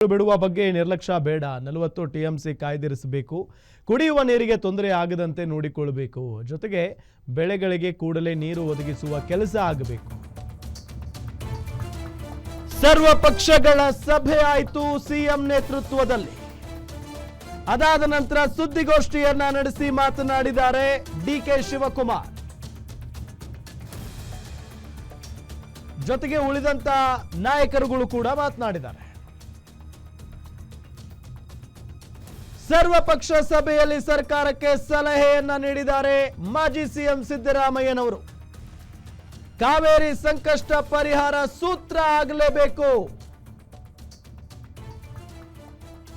ಬಿಡುವ ಬಗ್ಗೆ ನಿರ್ಲಕ್ಷ್ಯ ಬೇಡ. 40 ಟಿಎಂಸಿ ಕಾಯ್ದಿರಿಸಬೇಕು. ಕುಡಿಯುವ ನೀರಿಗೆ ತೊಂದರೆ ಆಗದಂತೆ ನೋಡಿಕೊಳ್ಳಬೇಕು. ಜೊತೆಗೆ ಬೆಳೆಗಳಿಗೆ ಕೂಡಲೇ ನೀರು ಒದಗಿಸುವ ಕೆಲಸ ಆಗಬೇಕು. ಸರ್ವ ಪಕ್ಷಗಳ ಸಭೆ ಆಯಿತು ಸಿಎಂ ನೇತೃತ್ವದಲ್ಲಿ. ಅದಾದ ನಂತರ ಸುದ್ದಿಗೋಷ್ಠಿಯನ್ನ ನಡೆಸಿ ಮಾತನಾಡಿದ್ದಾರೆ ಡಿಕೆ ಶಿವಕುಮಾರ್. ಜೊತೆಗೆ ಉಳಿದಂತ ನಾಯಕರುಗಳು ಕೂಡ ಮಾತನಾಡಿದ್ದಾರೆ. ಸರ್ವಪಕ್ಷ ಸಭೆಯಲ್ಲಿ ಸರ್ಕಾರಕ್ಕೆ ಸಲಹೆಯನ್ನ ನೀಡಿದ್ದಾರೆ ಮಾಜಿ ಸಿಎಂ ಸಿದ್ದರಾಮಯ್ಯನವರು. ಕಾವೇರಿ ಸಂಕಷ್ಟ ಪರಿಹಾರ ಸೂತ್ರ ಆಗಲೇಬೇಕು.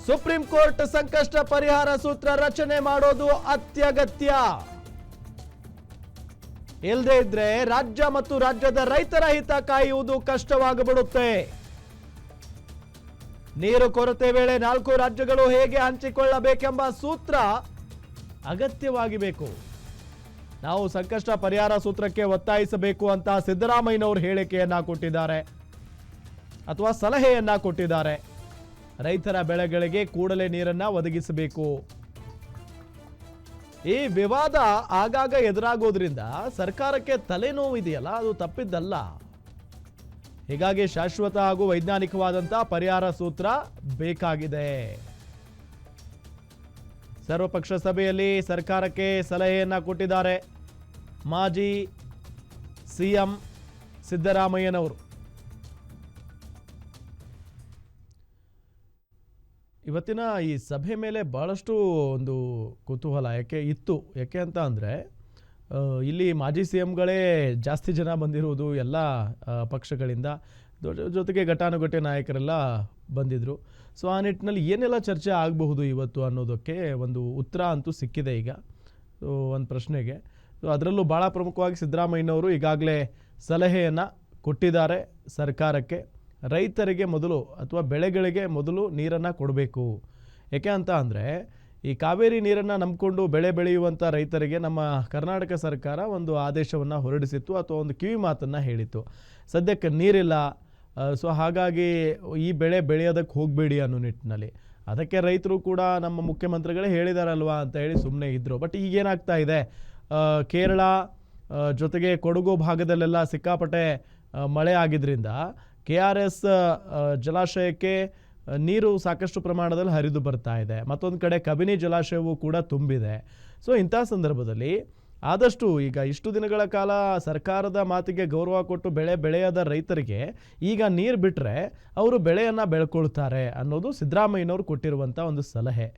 ಸುಪ್ರೀಂ ಕೋರ್ಟ್ ಸಂಕಷ್ಟ ಪರಿಹಾರ ಸೂತ್ರ ರಚನೆ ಮಾಡೋದು ಅತ್ಯಗತ್ಯ. ಇಲ್ಲದೇ ಇದ್ರೆ ರಾಜ್ಯ ಮತ್ತು ರಾಜ್ಯದ ರೈತರ ಹಿತ ಕಾಯುವುದು ಕಷ್ಟವಾಗಿಬಿಡುತ್ತೆ. ನೀರು ಕೊರತೆ ವೇಳೆ 4 ರಾಜ್ಯಗಳು ಹೇಗೆ ಹಂಚಿಕೊಳ್ಳಬೇಕೆಂಬ ಸೂತ್ರ ಅಗತ್ಯವಾಗಿಬೇಕು. ನಾವು ಸಂಕಷ್ಟ ಪರಿಹಾರ ಸೂತ್ರಕ್ಕೆ ಒತ್ತಾಯಿಸಬೇಕು ಅಂತ ಸಿದ್ದರಾಮಯ್ಯನವರು ಹೇಳಿಕೆಯನ್ನ ಕೊಟ್ಟಿದ್ದಾರೆ ಅಥವಾ ಸಲಹೆಯನ್ನ ಕೊಟ್ಟಿದ್ದಾರೆ. ರೈತರ ಬೆಳೆಗಳಿಗೆ ಕೂಡಲೇ ನೀರನ್ನ ಒದಗಿಸಬೇಕು. ಈ ವಿವಾದ ಆಗಾಗ ಎದುರಾಗೋದ್ರಿಂದ ಸರ್ಕಾರಕ್ಕೆ ತಲೆನೋವು ಇದೆಯಲ್ಲ, ಅದು ತಪ್ಪಿದ್ದಲ್ಲ. ಹೀಗಾಗಿ ಶಾಶ್ವತ ಹಾಗೂ ವೈಜ್ಞಾನಿಕವಾದಂತಹ ಪರಿಹಾರ ಸೂತ್ರ ಬೇಕಾಗಿದೆ. ಸರ್ವಪಕ್ಷ ಸಭೆಯಲ್ಲಿ ಸರ್ಕಾರಕ್ಕೆ ಸಲಹೆಯನ್ನ ಕೊಟ್ಟಿದ್ದಾರೆ ಮಾಜಿ ಸಿಎಂ ಸಿದ್ದರಾಮಯ್ಯನವರು. ಇವತ್ತಿನ ಈ ಸಭೆ ಮೇಲೆ ಬಹಳಷ್ಟು ಒಂದು ಕುತೂಹಲ ಯಾಕೆ ಅಂತ ಅಂದರೆ, ಇಲ್ಲಿ ಮಾಜಿ ಸಿ ಎಂಗಳೇ ಜಾಸ್ತಿ ಜನ ಬಂದಿರುವುದು ಎಲ್ಲ ಪಕ್ಷಗಳಿಂದ, ಜೊತೆಗೆ ಘಟಾನುಘಟಿ ನಾಯಕರೆಲ್ಲ ಬಂದಿದ್ದರು. ಸೊ ಆ ನಿಟ್ಟಿನಲ್ಲಿ ಏನೆಲ್ಲ ಚರ್ಚೆ ಆಗಬಹುದು ಇವತ್ತು ಅನ್ನೋದಕ್ಕೆ ಒಂದು ಉತ್ತರ ಅಂತೂ ಸಿಕ್ಕಿದೆ ಈಗ ಒಂದು ಪ್ರಶ್ನೆಗೆ. ಸೊ ಅದರಲ್ಲೂ ಭಾಳ ಪ್ರಮುಖವಾಗಿ ಸಿದ್ದರಾಮಯ್ಯನವರು ಈಗಾಗಲೇ ಸಲಹೆಯನ್ನು ಕೊಟ್ಟಿದ್ದಾರೆ ಸರ್ಕಾರಕ್ಕೆ. ರೈತರಿಗೆ ಮೊದಲು ಅಥವಾ ಬೆಳೆಗಳಿಗೆ ಮೊದಲು ನೀರನ್ನು ಕೊಡಬೇಕು. ಯಾಕೆ ಅಂತ ಅಂದರೆ, ಈ ಕಾವೇರಿ ನೀರನ್ನು ನಂಬಿಕೊಂಡು ಬೆಳೆ ಬೆಳೆಯುವಂಥ ರೈತರಿಗೆ ನಮ್ಮ ಕರ್ನಾಟಕ ಸರ್ಕಾರ ಒಂದು ಆದೇಶವನ್ನು ಹೊರಡಿಸಿತ್ತು ಅಥವಾ ಒಂದು ಕಿವಿ ಮಾತನ್ನು ಹೇಳಿತ್ತು. ಸದ್ಯಕ್ಕೆ ನೀರಿಲ್ಲ, ಸೊ ಹಾಗಾಗಿ ಈ ಬೆಳೆ ಬೆಳೆಯೋದಕ್ಕೆ ಹೋಗಬೇಡಿ ಅನ್ನೋ ನಿಟ್ಟಿನಲ್ಲಿ. ಅದಕ್ಕೆ ರೈತರು ಕೂಡ ನಮ್ಮ ಮುಖ್ಯಮಂತ್ರಿಗಳೇ ಹೇಳಿದಾರಲ್ವಾ ಅಂತ ಹೇಳಿ ಸುಮ್ಮನೆ ಇದ್ದರು. ಬಟ್ ಈಗೇನಾಗ್ತಾ ಇದೆ, ಕೇರಳ ಜೊತೆಗೆ ಕೊಡಗು ಭಾಗದಲ್ಲೆಲ್ಲ ಸಿಕ್ಕಾಪಟ್ಟೆ ಮಳೆ ಆಗಿದ್ದರಿಂದ KRS ಜಲಾಶಯಕ್ಕೆ ನೀರು ಸಾಕಷ್ಟು ಪ್ರಮಾಣದಲ್ಲಿ ಹರಿದು ಬರ್ತಾ ಇದೆ. ಮತ್ತೊಂದು ಕಡೆ ಕಬಿನಿ ಜಲಾಶಯವೂ ಕೂಡ ತುಂಬಿದೆ. ಸೊ ಇಂಥ ಸಂದರ್ಭದಲ್ಲಿ ಆದಷ್ಟು ಈಗ ಇಷ್ಟು ದಿನಗಳ ಕಾಲ ಸರ್ಕಾರದ ಮಾತಿಗೆ ಗೌರವ ಕೊಟ್ಟು ಬೆಳೆಯದ ರೈತರಿಗೆ ಈಗ ನೀರು ಬಿಟ್ಟರೆ ಅವರು ಬೆಳೆಯನ್ನು ಬೆಳ್ಕೊಳ್ತಾರೆ ಅನ್ನೋದು ಸಿದ್ದರಾಮಯ್ಯನವರು ಕೊಟ್ಟಿರುವಂಥ ಒಂದು ಸಲಹೆ.